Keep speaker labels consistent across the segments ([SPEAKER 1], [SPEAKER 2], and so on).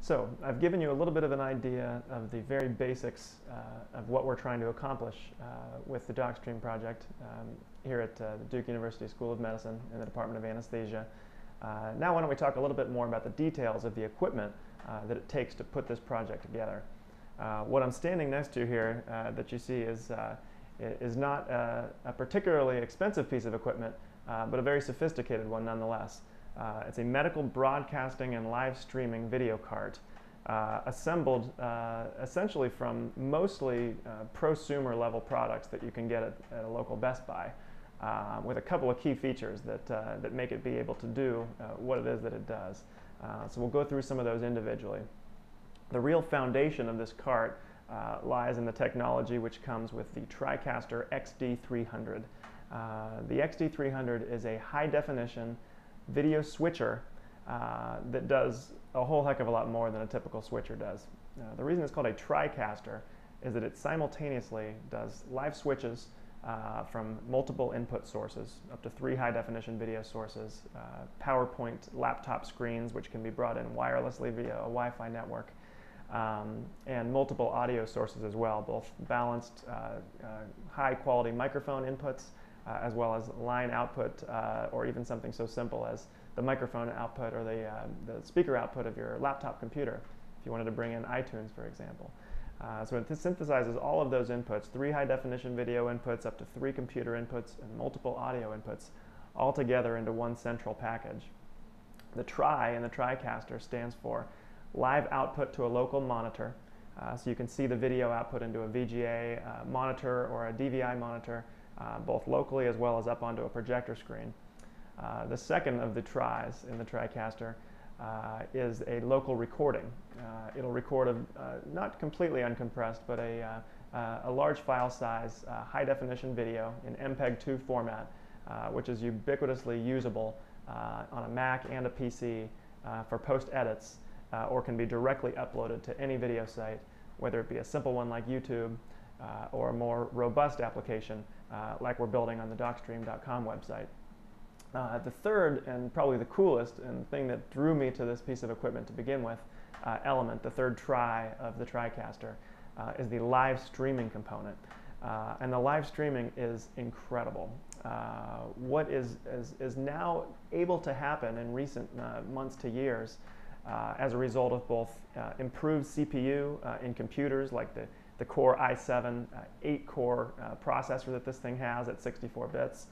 [SPEAKER 1] So I've given you a little bit of an idea of the very basics of what we're trying to accomplish with the DOCSTREAM project here at the Duke University School of Medicine in the Department of Anesthesia. Now why don't we talk a little bit more about the details of the equipment that it takes to put this project together. What I'm standing next to here that you see is not a particularly expensive piece of equipment, but a very sophisticated one nonetheless. It's a medical broadcasting and live streaming video cart assembled essentially from mostly prosumer level products that you can get at a local Best Buy, with a couple of key features that make it be able to do what it is that it does. So we'll go through some of those individually. The real foundation of this cart lies in the technology which comes with the TriCaster XD300. The XD300 is a high definition video switcher that does a whole heck of a lot more than a typical switcher does. The reason it's called a TriCaster is that it simultaneously does live switches from multiple input sources, up to 3 high definition video sources, PowerPoint laptop screens which can be brought in wirelessly via a Wi-Fi network, and multiple audio sources as well, both balanced high quality microphone inputs as well as line output, or even something so simple as the microphone output or the speaker output of your laptop computer, if you wanted to bring in iTunes, for example. So it synthesizes all of those inputs, 3 high definition video inputs, up to 3 computer inputs, and multiple audio inputs, all together into one central package. The Tri in the TriCaster stands for live output to a local monitor, so you can see the video output into a VGA monitor or a DVI monitor, both locally as well as up onto a projector screen. The second of the Tris in the TriCaster is a local recording. It'll record not completely uncompressed, but a large file size, high definition video in MPEG-2 format, which is ubiquitously usable on a Mac and a PC for post edits, or can be directly uploaded to any video site, whether it be a simple one like YouTube or a more robust application like we're building on the DOCSTREAM.com website. The third, and probably the coolest, and thing that drew me to this piece of equipment to begin with, element, the third Tri of the TriCaster, is the live streaming component. And the live streaming is incredible. What is now able to happen in recent months to years as a result of both improved CPU in computers like the Core i7 8-core processor that this thing has at 64 bits,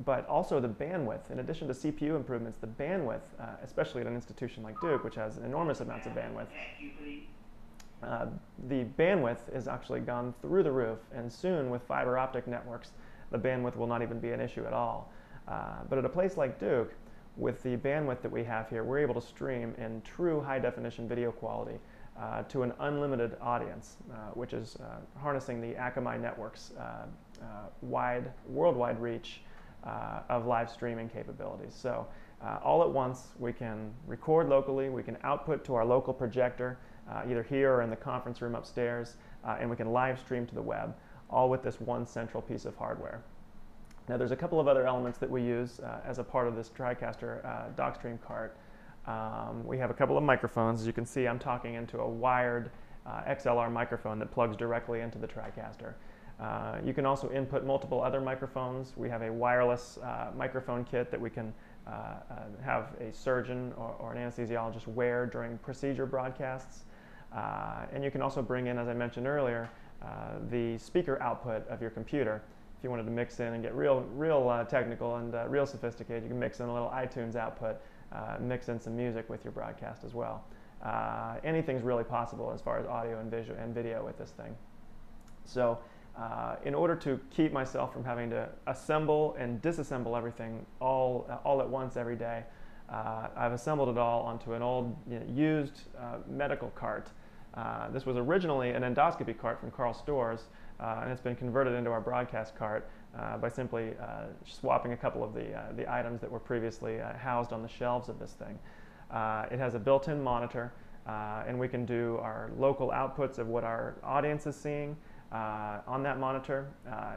[SPEAKER 1] but also the bandwidth. In addition to CPU improvements, the bandwidth, especially at an institution like Duke, which has enormous amounts of bandwidth, the bandwidth has actually gone through the roof, and soon with fiber optic networks, the bandwidth will not even be an issue at all. But at a place like Duke, with the bandwidth that we have here, we're able to stream in true high definition video quality to an unlimited audience, which is harnessing the Akamai network's worldwide reach of live streaming capabilities. So all at once we can record locally, we can output to our local projector, either here or in the conference room upstairs, and we can live stream to the web, all with this one central piece of hardware. Now there's a couple of other elements that we use as a part of this TriCaster DOCSTREAM cart. We have a couple of microphones. As you can see, I'm talking into a wired XLR microphone that plugs directly into the TriCaster. You can also input multiple other microphones. We have a wireless microphone kit that we can have a surgeon or an anesthesiologist wear during procedure broadcasts. And you can also bring in, as I mentioned earlier, the speaker output of your computer. If you wanted to mix in and get real technical and real sophisticated, you can mix in a little iTunes output, mix in some music with your broadcast as well. Anything's really possible as far as audio and video with this thing. So in order to keep myself from having to assemble and disassemble everything all at once every day, I've assembled it all onto an old used medical cart. This was originally an endoscopy cart from Karl Storz, and it's been converted into our broadcast cart by simply swapping a couple of the items that were previously housed on the shelves of this thing. It has a built-in monitor, and we can do our local outputs of what our audience is seeing on that monitor,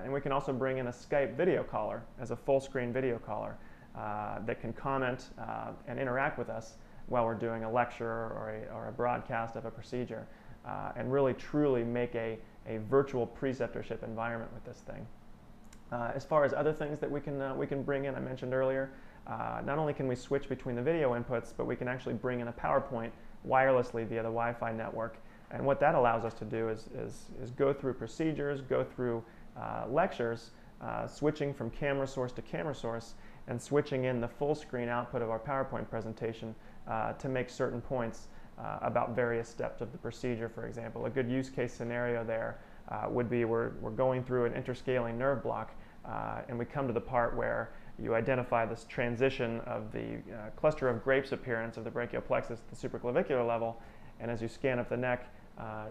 [SPEAKER 1] and we can also bring in a Skype video caller as a full-screen video caller that can comment and interact with us while we're doing a lecture or a broadcast of a procedure, and really truly make a virtual preceptorship environment with this thing. As far as other things that we can bring in, I mentioned earlier, not only can we switch between the video inputs, but we can actually bring in a PowerPoint wirelessly via the Wi-Fi network. And what that allows us to do is go through procedures, go through lectures, switching from camera source to camera source, and switching in the full screen output of our PowerPoint presentation to make certain points about various steps of the procedure, for example. A good use case scenario there would be we're going through an interscaling nerve block, and we come to the part where you identify this transition of the cluster of grapes appearance of the brachial plexus at the supraclavicular level, and as you scan up the neck,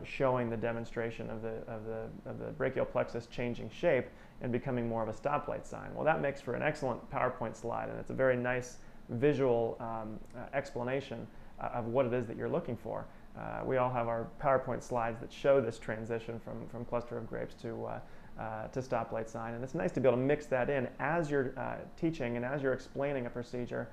[SPEAKER 1] showing the demonstration of the brachial plexus changing shape and becoming more of a stoplight sign. Well, that makes for an excellent PowerPoint slide, and it's a very nice visual explanation of what it is that you're looking for. We all have our PowerPoint slides that show this transition from cluster of grapes to stoplight sign, and it's nice to be able to mix that in as you're teaching and as you're explaining a procedure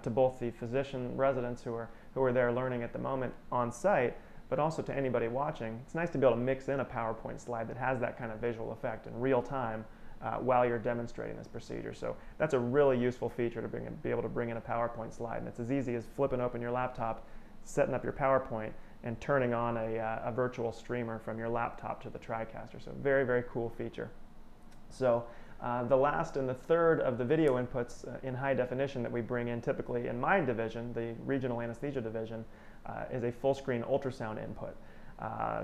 [SPEAKER 1] to both the physician residents who are there learning at the moment on site, but also to anybody watching. It's nice to be able to mix in a PowerPoint slide that has that kind of visual effect in real time while you're demonstrating this procedure. So that's a really useful feature to be able to bring in a PowerPoint slide, and it's as easy as flipping open your laptop, setting up your PowerPoint, and turning on a virtual streamer from your laptop to the TriCaster. So very, very cool feature. So the last and the third of the video inputs in high definition that we bring in typically in my division, the regional anesthesia division, is a full screen ultrasound input.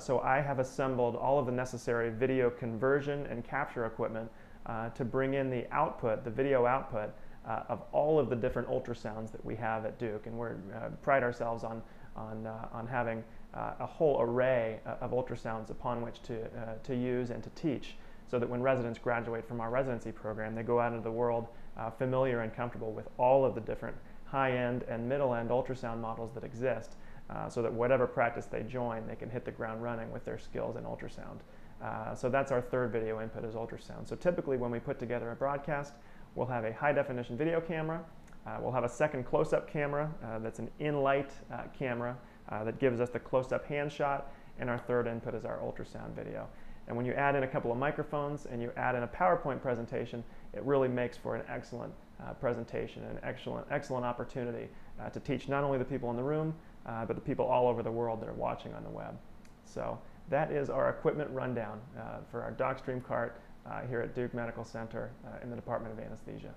[SPEAKER 1] So I have assembled all of the necessary video conversion and capture equipment to bring in the output, the video output, of all of the different ultrasounds that we have at Duke. And we pride ourselves on having a whole array of ultrasounds upon which to use and to teach, so that when residents graduate from our residency program, they go out into the world familiar and comfortable with all of the different high-end and middle-end ultrasound models that exist, so that whatever practice they join, they can hit the ground running with their skills in ultrasound. So that's our third video input, is ultrasound. So typically when we put together a broadcast, we'll have a high-definition video camera, we'll have a second close-up camera that's an in-light camera that gives us the close-up hand shot, and our third input is our ultrasound video. And when you add in a couple of microphones and you add in a PowerPoint presentation, it really makes for an excellent presentation, an excellent opportunity to teach not only the people in the room, but the people all over the world that are watching on the web. So that is our equipment rundown for our DOCSTREAM cart here at Duke Medical Center in the Department of Anesthesia.